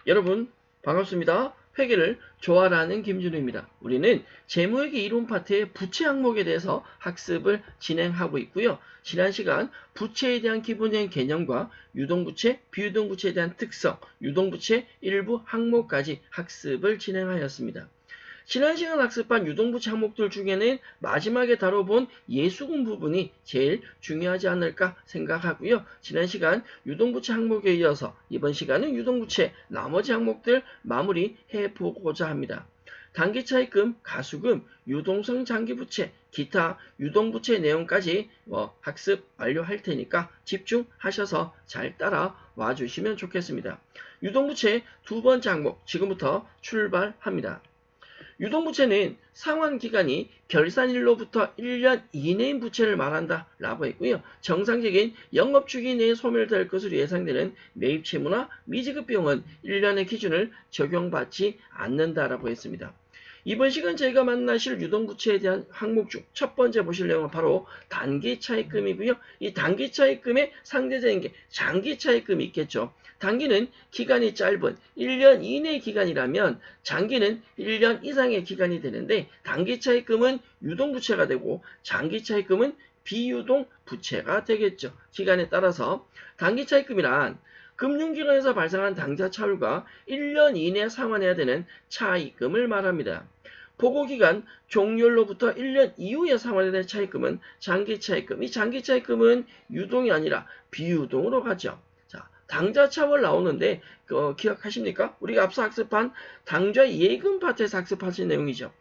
여러분 반갑습니다. 회계를 좋아라는 김준우입니다. 우리는 재무회계 이론 파트의 부채 항목에 대해서 학습을 진행하고 있고요. 지난 시간 부채에 대한 기본적인 개념과 유동부채, 비유동부채에 대한 특성, 유동부채 일부 항목까지 학습을 진행하였습니다. 지난 시간 학습한 유동부채 항목들 중에는 마지막에 다뤄본 예수금 부분이 제일 중요하지 않을까 생각하고요. 지난 시간 유동부채 항목에 이어서 이번 시간은 유동부채 나머지 항목들 마무리해 보고자 합니다. 단기차입금, 가수금, 유동성 장기부채, 기타 유동부채 내용까지 학습 완료할 테니까 집중하셔서 잘 따라와 주시면 좋겠습니다. 유동부채 두 번째 항목 지금부터 출발합니다. 유동부채는 상환기간이 결산일로부터 1년 이내인 부채를 말한다 라고 했고요. 정상적인 영업주기 내에 소멸될 것으로 예상되는 매입채무나 미지급비용은 1년의 기준을 적용받지 않는다라고 했습니다. 이번 시간 저희가 만나실 유동부채에 대한 항목 중 첫 번째 보실 내용은 바로 단기차입금이고요. 이 단기차입금의 상대적인 게 장기차입금이 있겠죠. 단기는 기간이 짧은 1년 이내의 기간이라면 장기는 1년 이상의 기간이 되는데 단기차입금은 유동부채가 되고 장기차입금은 비유동부채가 되겠죠. 기간에 따라서 단기차입금이란 금융기관에서 발생한 당좌 차율과 1년 이내에 상환해야 되는 차입금을 말합니다. 보고기간 종료로부터 1년 이후에 상환해야 되는 차입금은 장기차입금. 이 장기차입금은 유동이 아니라 비유동으로 가죠. 자, 당좌 차월 나오는데 기억하십니까? 우리가 앞서 학습한 당좌 예금 파트에서 학습하신 내용이죠.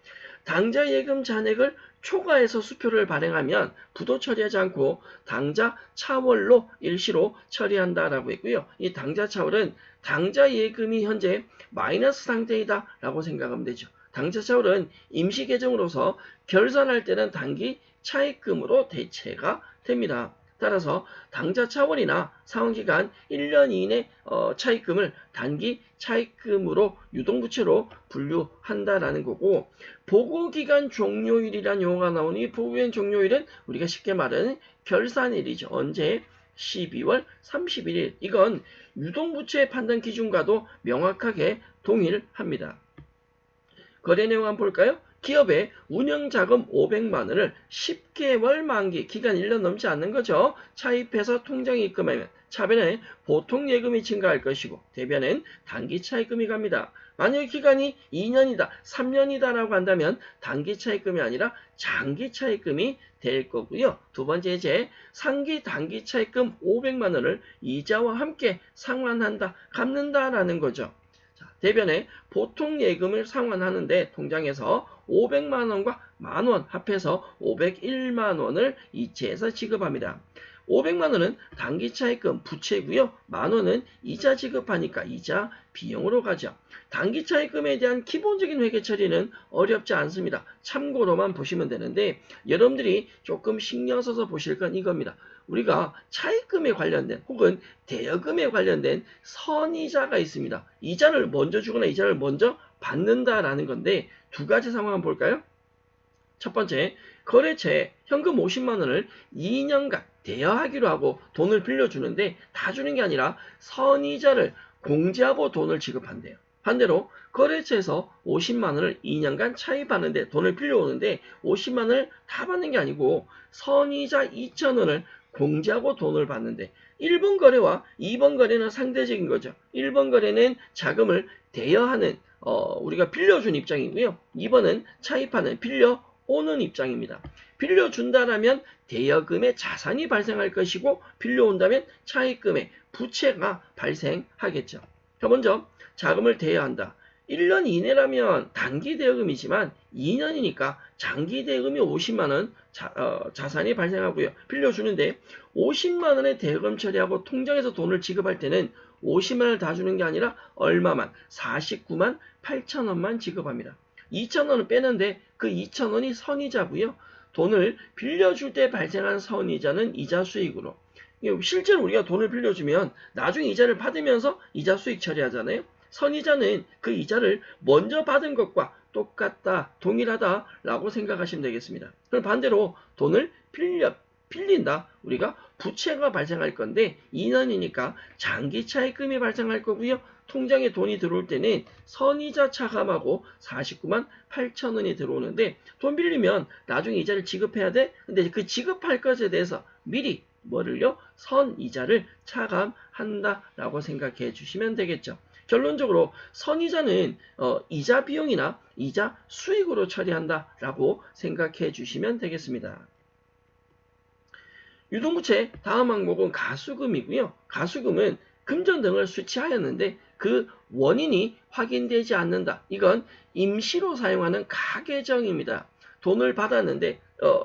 당좌 예금 잔액을 초과해서 수표를 발행하면 부도 처리하지 않고 당좌 차월로 일시로 처리한다라고 했고요. 이 당좌 차월은 당좌 예금이 현재 마이너스 상태이다 라고 생각하면 되죠. 당좌 차월은 임시 계정으로서 결산할 때는 단기 차입금으로 대체가 됩니다. 따라서 당좌 차월이나 상환기간 1년 이내 차입금을 단기 차입금으로 유동부채로 분류한다라는 거고, 보고기간 종료일이라는 용어가 나오니 보고기간 종료일은 우리가 쉽게 말하는 결산일이죠. 언제? 12월 31일. 이건 유동부채 판단 기준과도 명확하게 동일합니다. 거래 내용 한번 볼까요? 기업의 운영자금 500만원을 10개월 만기, 기간 1년 넘지 않는 거죠. 차입해서 통장에 입금하면 차변에 보통 예금이 증가할 것이고 대변엔 단기 차입금이 갑니다. 만약 기간이 2년이다, 3년이다 라고 한다면 단기 차입금이 아니라 장기 차입금이 될 거고요. 두 번째 예제, 상기 단기 차입금 500만원을 이자와 함께 상환한다, 갚는다라는 거죠. 대변에 보통 예금을 상환하는데 통장에서 500만원과 만원 합해서 501만원을 이체해서 지급합니다. 500만원은 단기차입금 부채고요. 만원은 이자 지급하니까 이자 비용으로 가죠. 단기차입금에 대한 기본적인 회계 처리는 어렵지 않습니다. 참고로만 보시면 되는데 여러분들이 조금 신경 써서 보실 건 이겁니다. 우리가 차입금에 관련된 혹은 대여금에 관련된 선이자가 있습니다. 이자를 먼저 주거나 이자를 먼저 받는다라는 건데 두 가지 상황 한번 볼까요? 첫 번째, 거래처에 현금 50만원을 2년간 대여하기로 하고 돈을 빌려주는데 다 주는 게 아니라 선이자를 공제하고 돈을 지급한대요. 반대로 거래처에서 50만원을 2년간 차입하는데 돈을 빌려오는데 50만원을 다 받는 게 아니고 선이자 2천원을 공제하고 돈을 받는데 1번 거래와 2번 거래는 상대적인 거죠. 1번 거래는 자금을 대여하는 우리가 빌려준 입장이고요. 2번은 차입하는 빌려오는 입장입니다. 빌려준다라면 대여금의 자산이 발생할 것이고 빌려온다면 차입금의 부채가 발생하겠죠. 자, 먼저 자금을 대여한다. 1년 이내라면 단기 대여금이지만 2년이니까 장기 대여금이 50만원 자산이 발생하고요. 빌려주는데 50만원의 대여금 처리하고 통장에서 돈을 지급할 때는 50만원을 다 주는 게 아니라 얼마만? 49만 8천원만 지급합니다. 2천원은 빼는데 그 2천원이 선이자고요. 돈을 빌려줄 때 발생한 선이자는 이자 수익으로. 실제로 우리가 돈을 빌려주면 나중에 이자를 받으면서 이자 수익 처리하잖아요. 선이자는 그 이자를 먼저 받은 것과 똑같다, 동일하다라고 생각하시면 되겠습니다. 그럼 반대로 돈을 빌린다. 우리가 부채가 발생할 건데 2년이니까 장기 차입금이 발생할 거고요. 통장에 돈이 들어올 때는 선이자 차감하고 49만 8천 원이 들어오는데 돈 빌리면 나중에 이자를 지급해야 돼? 근데 그 지급할 것에 대해서 미리 뭐를요? 선이자를 차감한다라고 생각해 주시면 되겠죠. 결론적으로 선이자는 이자 비용이나 이자 수익으로 처리한다라고 생각해 주시면 되겠습니다. 유동부채 다음 항목은 가수금이고요. 가수금은 금전 등을 수취하였는데 그 원인이 확인되지 않는다. 이건 임시로 사용하는 가계정입니다. 돈을 받았는데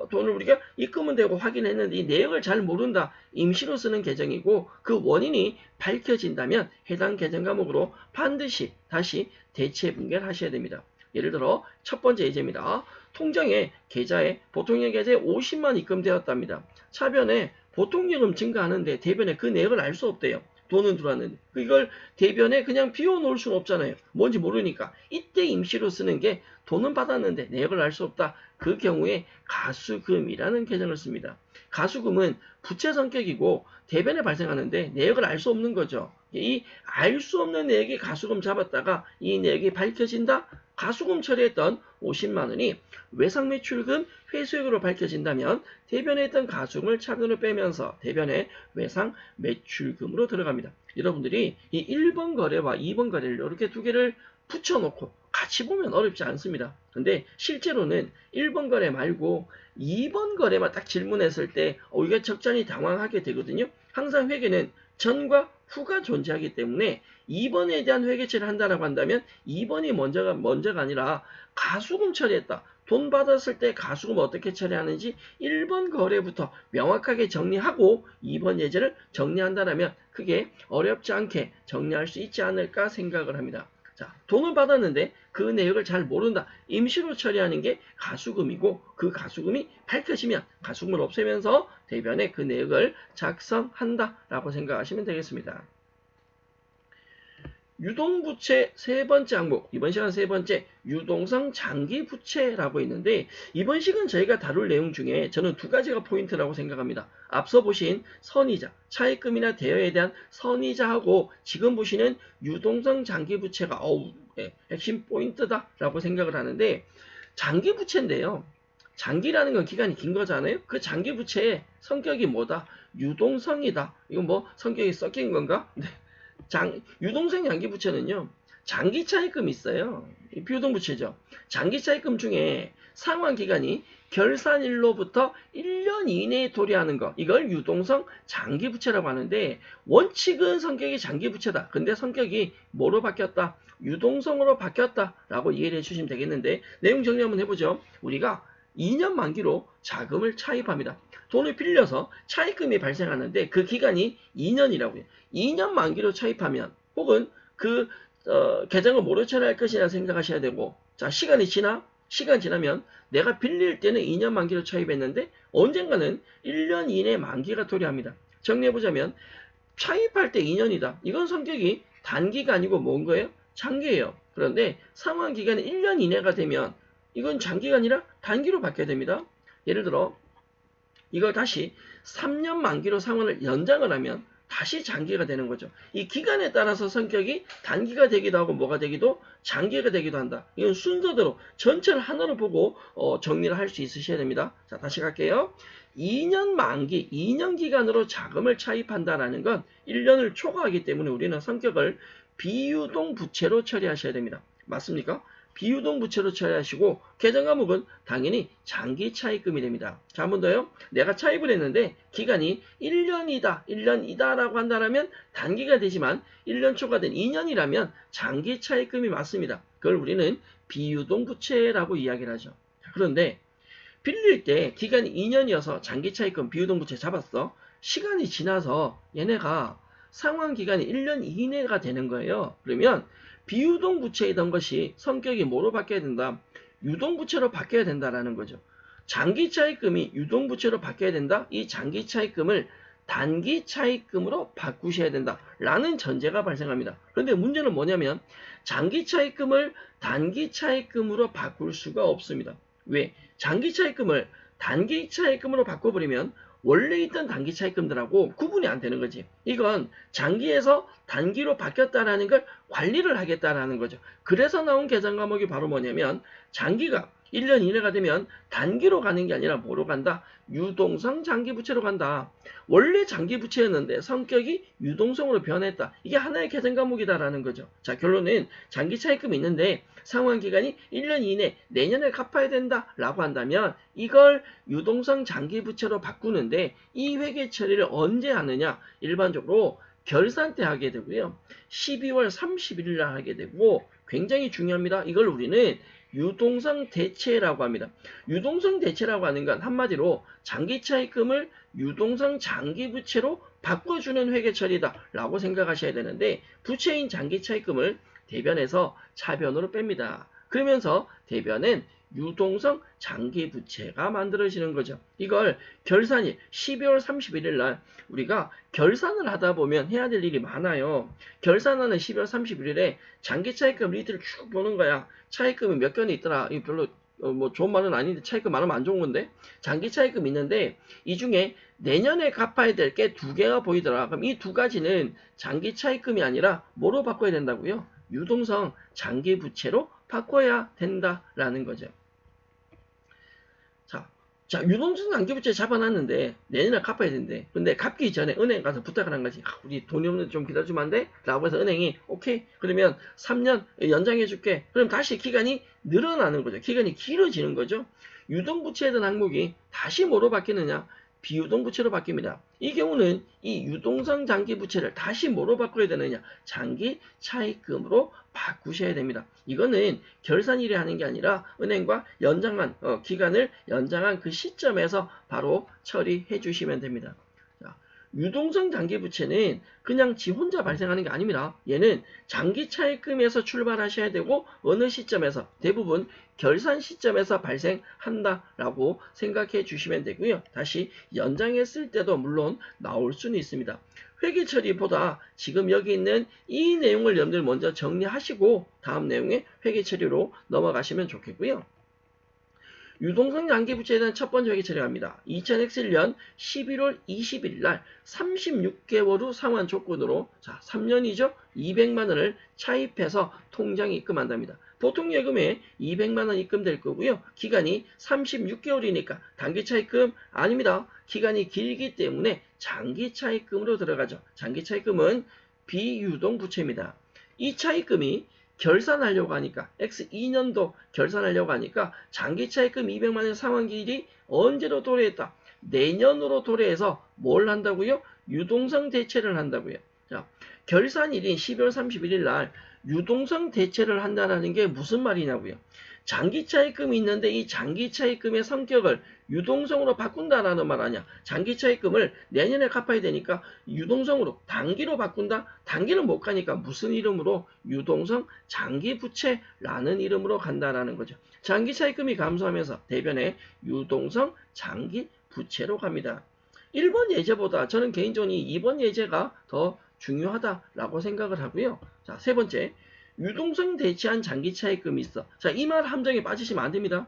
돈을 우리가 입금은 되고 확인했는데 이 내역을 잘 모른다. 임시로 쓰는 계정이고 그 원인이 밝혀진다면 해당 계정 과목으로 반드시 다시 대체 분개를 하셔야 됩니다. 예를 들어 첫 번째 예제입니다. 통장에 계좌에 보통령 계좌에 50만 입금되었답니다. 차변에 보통예금 증가하는데 대변에 그 내역을 알 수 없대요. 돈은 들어왔는데 이걸 대변에 그냥 비워놓을 수는 없잖아요. 뭔지 모르니까. 이때 임시로 쓰는 게 돈은 받았는데 내역을 알 수 없다. 그 경우에 가수금이라는 계정을 씁니다. 가수금은 부채 성격이고 대변에 발생하는데 내역을 알 수 없는 거죠. 이 알 수 없는 내역이 가수금 잡았다가 이 내역이 밝혀진다. 가수금 처리했던 50만 원이 외상매출금 회수액으로 밝혀진다면 대변에 있던 가수금을 차변으로 빼면서 대변에 외상매출금으로 들어갑니다. 여러분들이 이 1번 거래와 2번 거래를 이렇게 두 개를 붙여놓고 같이 보면 어렵지 않습니다. 근데 실제로는 1번 거래 말고 2번 거래만 딱 질문했을 때 이게 적잖이 당황하게 되거든요. 항상 회계는 전과 후가 존재하기 때문에 2번에 대한 회계처리를 한다라고 한다면 2번이 먼저가 아니라 가수금 처리했다. 돈 받았을 때 가수금 어떻게 처리하는지 1번 거래부터 명확하게 정리하고 2번 예제를 정리한다면 그게 어렵지 않게 정리할 수 있지 않을까 생각을 합니다. 자, 돈을 받았는데 그 내역을 잘 모른다. 임시로 처리하는 게 가수금이고 그 가수금이 밝혀지면 가수금을 없애면서 대변에 그 내역을 작성한다라고 생각하시면 되겠습니다. 유동부채 세 번째 항목, 이번 시간 세 번째 유동성 장기부채라고 있는데 이번 시간 저희가 다룰 내용 중에 저는 두 가지가 포인트라고 생각합니다. 앞서 보신 선이자, 차입금이나 대여에 대한 선이자하고 지금 보시는 유동성 장기부채가 핵심 포인트다라고 생각을 하는데 장기부채인데요. 장기라는 건 기간이 긴 거잖아요. 그 장기부채의 성격이 뭐다? 유동성이다. 이건 뭐 성격이 섞인 건가? 네. 유동성 장기부채는요. 장기 차입금이 있어요. 비유동부채죠. 장기 차입금 중에 상환기간이 결산일로부터 1년 이내에 도래하는 것. 이걸 유동성 장기부채라고 하는데 원칙은 성격이 장기부채다. 근데 성격이 뭐로 바뀌었다? 유동성으로 바뀌었다라고 이해를 해주시면 되겠는데 내용 정리 한번 해보죠. 우리가 2년 만기로 자금을 차입합니다. 돈을 빌려서 차입금이 발생하는데 그 기간이 2년이라고요. 2년 만기로 차입하면 혹은 그 계정을 뭐로 처리할 것이냐 생각하셔야 되고 자 시간이 지나면 내가 빌릴 때는 2년 만기로 차입했는데 언젠가는 1년 이내 만기가 도래합니다. 정리해보자면 차입할 때 2년이다. 이건 성격이 단기가 아니고 뭔 거예요? 장기예요. 그런데 상환기간이 1년 이내가 되면 이건 장기가 아니라 단기로 바뀌어야 됩니다. 예를 들어 이걸 다시 3년 만기로 상환을 연장을 하면 다시 장기가 되는 거죠. 이 기간에 따라서 성격이 단기가 되기도 하고 뭐가 되기도 장기가 되기도 한다. 이건 순서대로 전체를 하나로 보고 정리를 할 수 있으셔야 됩니다. 자, 다시 갈게요. 2년 만기, 2년 기간으로 자금을 차입한다라는 건 1년을 초과하기 때문에 우리는 성격을 비유동 부채로 처리하셔야 됩니다. 맞습니까? 비유동 부채로 처리하시고 계정 과목은 당연히 장기 차입금이 됩니다. 자, 한 번 더요. 내가 차입을 했는데 기간이 1년이다라고 한다면 단기가 되지만 1년 초과된 2년이라면 장기 차입금이 맞습니다. 그걸 우리는 비유동 부채라고 이야기를 하죠. 그런데 빌릴 때 기간이 2년이어서 장기 차입금 비유동 부채 잡았어. 시간이 지나서 얘네가 상환 기간이 1년 이내가 되는 거예요. 그러면 비유동 부채이던 것이 성격이 뭐로 바뀌어야 된다? 유동 부채로 바뀌어야 된다라는 거죠. 장기 차입금이 유동 부채로 바뀌어야 된다. 이 장기 차입금을 단기 차입금으로 바꾸셔야 된다라는 전제가 발생합니다. 그런데 문제는 뭐냐면 장기 차입금을 단기 차입금으로 바꿀 수가 없습니다. 왜? 장기 차입금을 단기 차입금으로 바꿔버리면 원래 있던 단기 차입금들하고 구분이 안 되는 거지. 이건 장기에서 단기로 바뀌었다라는 걸 관리를 하겠다라는 거죠. 그래서 나온 계산 과목이 바로 뭐냐면 장기가 1년 이내가 되면 단기로 가는 게 아니라 뭐로 간다? 유동성 장기부채로 간다. 원래 장기부채였는데 성격이 유동성으로 변했다. 이게 하나의 계산 과목이다라는 거죠. 자, 결론은 장기 차입금이 있는데 상환기간이 1년 이내 내년에 갚아야 된다라고 한다면 이걸 유동성 장기부채로 바꾸는데 이 회계 처리를 언제 하느냐? 일반적으로 결산 때 하게 되고요. 12월 31일 날 하게 되고 굉장히 중요합니다. 이걸 우리는 유동성 대체라고 합니다. 유동성 대체라고 하는 건 한마디로 장기 차입금을 유동성 장기 부채로 바꿔주는 회계 처리다라고 생각하셔야 되는데 부채인 장기 차입금을 대변에서 차변으로 뺍니다. 그러면서 대변은 유동성 장기 부채가 만들어지는 거죠. 이걸 결산일 12월 31일 날 우리가 결산을 하다 보면 해야 될 일이 많아요. 결산하는 12월 31일에 장기 차입금 리드를 쭉 보는 거야. 차입금이 몇 건이 있더라. 이 별로 뭐 좋은 말은 아닌데 차입금 많으면 안 좋은 건데 장기 차입금 있는데 이 중에 내년에 갚아야 될 게 두 개가 보이더라. 그럼 이 두 가지는 장기 차입금이 아니라 뭐로 바꿔야 된다고요? 유동성 장기 부채로 바꿔야 된다라는 거죠. 자, 유동성 장기부채 잡아놨는데 내년에 갚아야 된대. 근데 갚기 전에 은행 가서 부탁을 한 거지. 우리 돈이 없는데 좀 기다려주면 안 돼? 라고 해서 은행이 오케이. 그러면 3년 연장해줄게. 그럼 다시 기간이 늘어나는 거죠. 기간이 길어지는 거죠. 유동부채던 항목이 다시 뭐로 바뀌느냐? 비유동부채로 바뀝니다. 이 경우는 이 유동성 장기부채를 다시 뭐로 바꿔야 되느냐? 장기 차입금으로 바꾸셔야 됩니다. 이거는 결산일에 하는 게 아니라 은행과 연장한 기간을 연장한 그 시점에서 바로 처리해 주시면 됩니다. 자, 유동성 장기부채는 그냥 지 혼자 발생하는 게 아닙니다. 얘는 장기 차입금에서 출발하셔야 되고 어느 시점에서 대부분 결산 시점에서 발생한다라고 생각해 주시면 되고요. 다시 연장했을 때도 물론 나올 수는 있습니다. 회계 처리보다 지금 여기 있는 이 내용을 여러분들 먼저 정리하시고 다음 내용에 회계 처리로 넘어가시면 좋겠고요. 유동성 장기부채에 대한 첫 번째 회계 처리합니다. 2000X1년 11월 20일 날 36개월 후 상환 조건으로 자 3년이죠. 200만 원을 차입해서 통장에 입금한답니다. 보통 예금에 200만 원 입금될 거고요. 기간이 36개월이니까 단기 차입금 아닙니다. 기간이 길기 때문에 장기 차입금으로 들어가죠. 장기 차입금은 비유동 부채입니다. 이 차입금이 결산하려고 하니까 X2년도 결산하려고 하니까 장기 차입금 200만 원 상환기일이 언제로 도래했다? 내년으로 도래해서 뭘 한다고요? 유동성 대체를 한다고요. 자, 결산일인 12월 31일 날 유동성 대체를 한다는 게 무슨 말이냐고요. 장기 차입금이 있는데 이 장기 차입금의 성격을 유동성으로 바꾼다라는 말 아니야. 장기 차입금을 내년에 갚아야 되니까 유동성으로 단기로 바꾼다? 단기는 못 가니까 무슨 이름으로? 유동성 장기 부채라는 이름으로 간다라는 거죠. 장기 차입금이 감소하면서 대변에 유동성 장기 부채로 갑니다. 1번 예제보다 저는 개인적으로 이 2번 예제가 더 중요하다라고 생각을 하고요. 자, 세 번째. 유동성 대체한 장기 차입금이 있어. 자, 이 말 함정에 빠지시면 안 됩니다.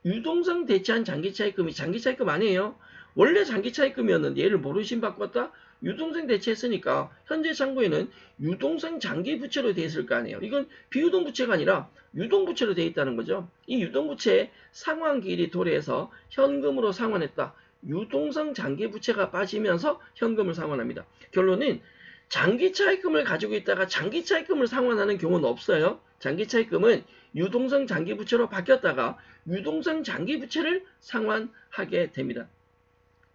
유동성 대체한 장기 차입금이 장기 차입금 아니에요. 원래 장기 차입금이었는데 얘를 뭐로 신바꿨다? 유동성 대체했으니까 현재 장부에는 유동성 장기 부채로 되어 있을 거 아니에요. 이건 비유동 부채가 아니라 유동 부채로 되어 있다는 거죠. 이 유동 부채 상환기일이 도래해서 현금으로 상환했다. 유동성 장기 부채가 빠지면서 현금을 상환합니다. 결론은 장기 차입금을 가지고 있다가 장기 차입금을 상환하는 경우는 없어요. 장기 차입금은 유동성 장기 부채로 바뀌었다가 유동성 장기 부채를 상환하게 됩니다.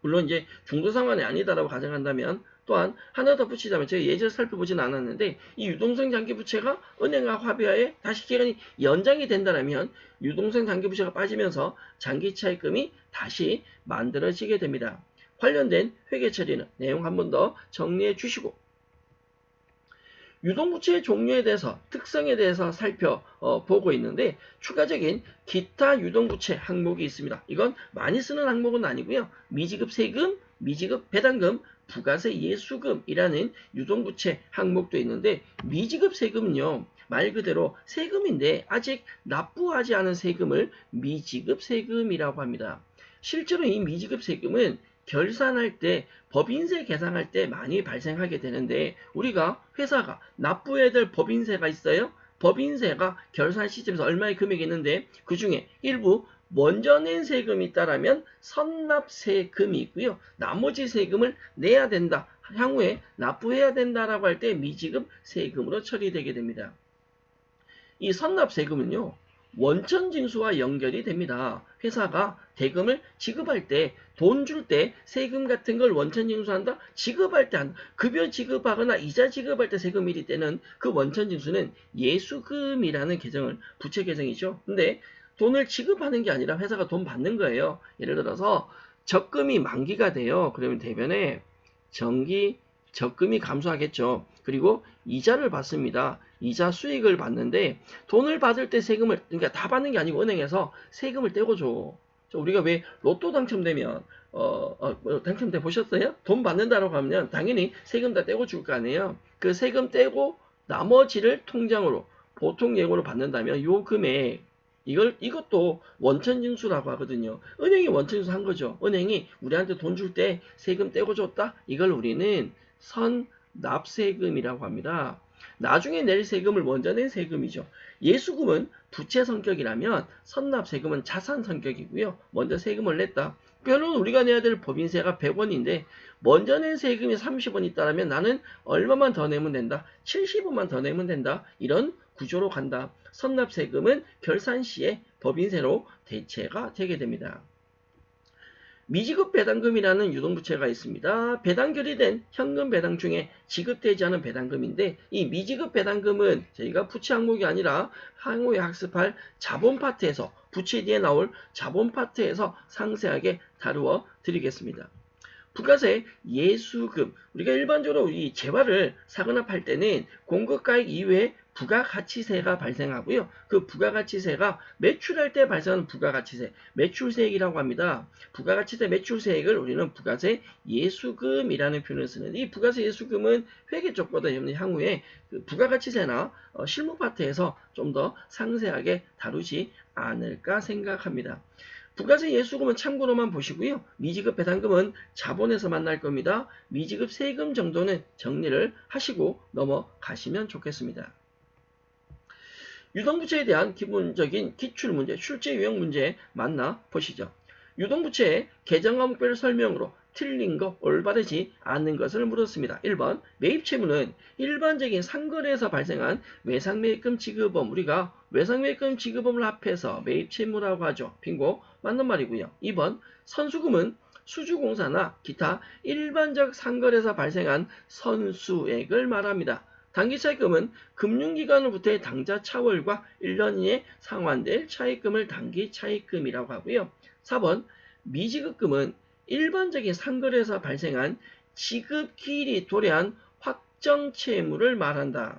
물론 이제 중도 상환이 아니다라고 가정한다면 또한 하나 더 붙이자면 제가 예제를 살펴보지는 않았는데 이 유동성 장기 부채가 은행과 합의하에 다시 기간이 연장이 된다면 유동성 장기 부채가 빠지면서 장기 차입금이 다시 만들어지게 됩니다. 관련된 회계 처리는 내용 한 번 더 정리해 주시고 유동부채의 종류에 대해서 특성에 대해서 살펴보고 있는데 추가적인 기타 유동부채 항목이 있습니다. 이건 많이 쓰는 항목은 아니고요. 미지급 세금, 미지급 배당금, 부가세 예수금이라는 유동부채 항목도 있는데 미지급 세금은요. 말 그대로 세금인데 아직 납부하지 않은 세금을 미지급 세금이라고 합니다. 실제로 이 미지급 세금은 결산할 때 법인세 계산할 때 많이 발생하게 되는데 우리가 회사가 납부해야 될 법인세가 있어요. 법인세가 결산 시점에서 얼마의 금액이 있는데 그 중에 일부 먼저 낸 세금이 있다라면 선납세금이 있고요. 나머지 세금을 내야 된다. 향후에 납부해야 된다라고 할 때 미지급 세금으로 처리되게 됩니다. 이 선납세금은요. 원천징수와 연결이 됩니다. 회사가 대금을 지급할 때, 돈 줄 때 세금 같은 걸 원천징수한다? 지급할 때 한다. 급여 지급하거나 이자 지급할 때 세금일이 때는 그 원천징수는 예수금이라는 계정을, 부채 계정이죠. 근데 돈을 지급하는 게 아니라 회사가 돈 받는 거예요. 예를 들어서 적금이 만기가 돼요. 그러면 대변에 적금이 감소하겠죠. 그리고 이자를 받습니다. 이자 수익을 받는데 돈을 받을 때 세금을, 그러니까 다 받는 게 아니고 은행에서 세금을 떼고 줘. 우리가 왜 로또 당첨되면 당첨돼 보셨어요? 돈 받는다라고 하면 당연히 세금 다 떼고 줄 거 아니에요. 그 세금 떼고 나머지를 통장으로 보통 예고로 받는다면 요 금액 이것도 원천징수라고 하거든요. 은행이 원천징수 한 거죠. 은행이 우리한테 돈 줄 때 세금 떼고 줬다? 이걸 우리는 선납세금이라고 합니다. 나중에 낼 세금을 먼저 낸 세금이죠. 예수금은 부채 성격이라면 선납세금은 자산 성격이고요. 먼저 세금을 냈다. 별로 우리가 내야 될 법인세가 100원인데 먼저 낸 세금이 30원 있다면 나는 얼마만 더 내면 된다. 70원만 더 내면 된다. 이런 구조로 간다. 선납세금은 결산 시에 법인세로 대체가 되게 됩니다. 미지급 배당금이라는 유동부채가 있습니다. 배당 결의된 현금 배당 중에 지급되지 않은 배당금인데 이 미지급 배당금은 저희가 부채 항목이 아니라 향후에 학습할 자본 파트에서 부채 뒤에 나올 자본 파트에서 상세하게 다루어 드리겠습니다. 부가세 예수금, 우리가 일반적으로 이 재화를 사거나 팔 때는 공급가액 이외에 부가가치세가 발생하고요. 그 부가가치세가 매출할 때 발생하는 부가가치세, 매출세액이라고 합니다. 부가가치세 매출세액을 우리는 부가세 예수금이라는 표현을 쓰는데 이 부가세 예수금은 회계 쪽보다 향후에 그 부가가치세나 실무 파트에서 좀 더 상세하게 다루지 않을까 생각합니다. 부가세 예수금은 참고로만 보시고요. 미지급 배당금은 자본에서 만날 겁니다. 미지급 세금 정도는 정리를 하시고 넘어가시면 좋겠습니다. 유동부채에 대한 기본적인 기출문제, 출제 유형 문제 만나보시죠. 유동부채의 계정 과목별 설명으로 틀린 거, 올바르지 않는 것을 물었습니다. 1번, 매입채무는 일반적인 상거래에서 발생한 외상매입금 지급범, 우리가 외상매입금 지급범을 합해서 매입채무라고 하죠. 빙고, 맞는 말이고요. 2번, 선수금은 수주공사나 기타 일반적 상거래에서 발생한 선수액을 말합니다. 단기차입금은 금융기관으로부터의 당좌 차월과 1년 이내 상환될 차입금을 단기차입금이라고 하고요. 4번, 미지급금은 일반적인 상거래에서 발생한 지급기일이 도래한 확정채무를 말한다.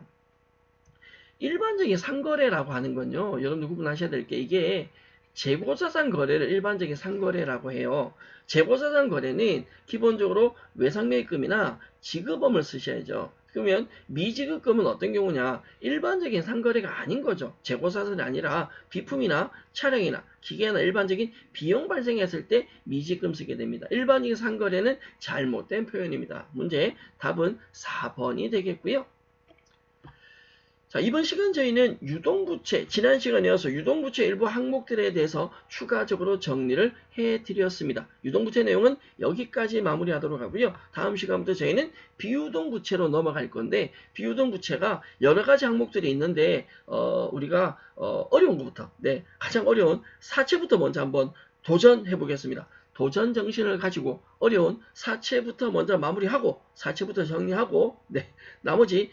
일반적인 상거래라고 하는 건요. 여러분들 구분하셔야 될 게 이게 재고자산 거래를 일반적인 상거래라고 해요. 재고자산 거래는 기본적으로 외상매입금이나 지급범을 쓰셔야죠. 그러면 미지급금은 어떤 경우냐? 일반적인 상거래가 아닌 거죠. 재고자산이 아니라 비품이나 차량이나 기계나 일반적인 비용 발생했을 때 미지급금 쓰게 됩니다. 일반적인 상거래는 잘못된 표현입니다. 문제 답은 4번이 되겠고요. 자, 이번 시간 저희는 유동부채, 지난 시간에 이어서 유동부채 일부 항목들에 대해서 추가적으로 정리를 해드렸습니다. 유동부채 내용은 여기까지 마무리하도록 하고요. 다음 시간부터 저희는 비유동부채로 넘어갈 건데 비유동부채가 여러 가지 항목들이 있는데 우리가 어려운 것부터, 가장 어려운 사채부터 먼저 한번 도전해 보겠습니다. 도전 정신을 가지고 어려운 사채부터 먼저 마무리하고 사채부터 정리하고 나머지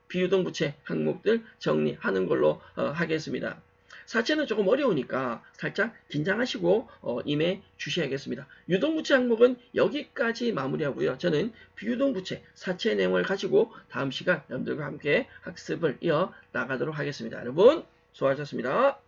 비유동부채 항목들 정리하는 걸로 하겠습니다. 사채는 조금 어려우니까 살짝 긴장하시고 임해 주셔야겠습니다. 유동부채 항목은 여기까지 마무리하고요. 저는 비유동부채 사채 내용을 가지고 다음 시간 여러분들과 함께 학습을 이어 나가도록 하겠습니다. 여러분 수고하셨습니다.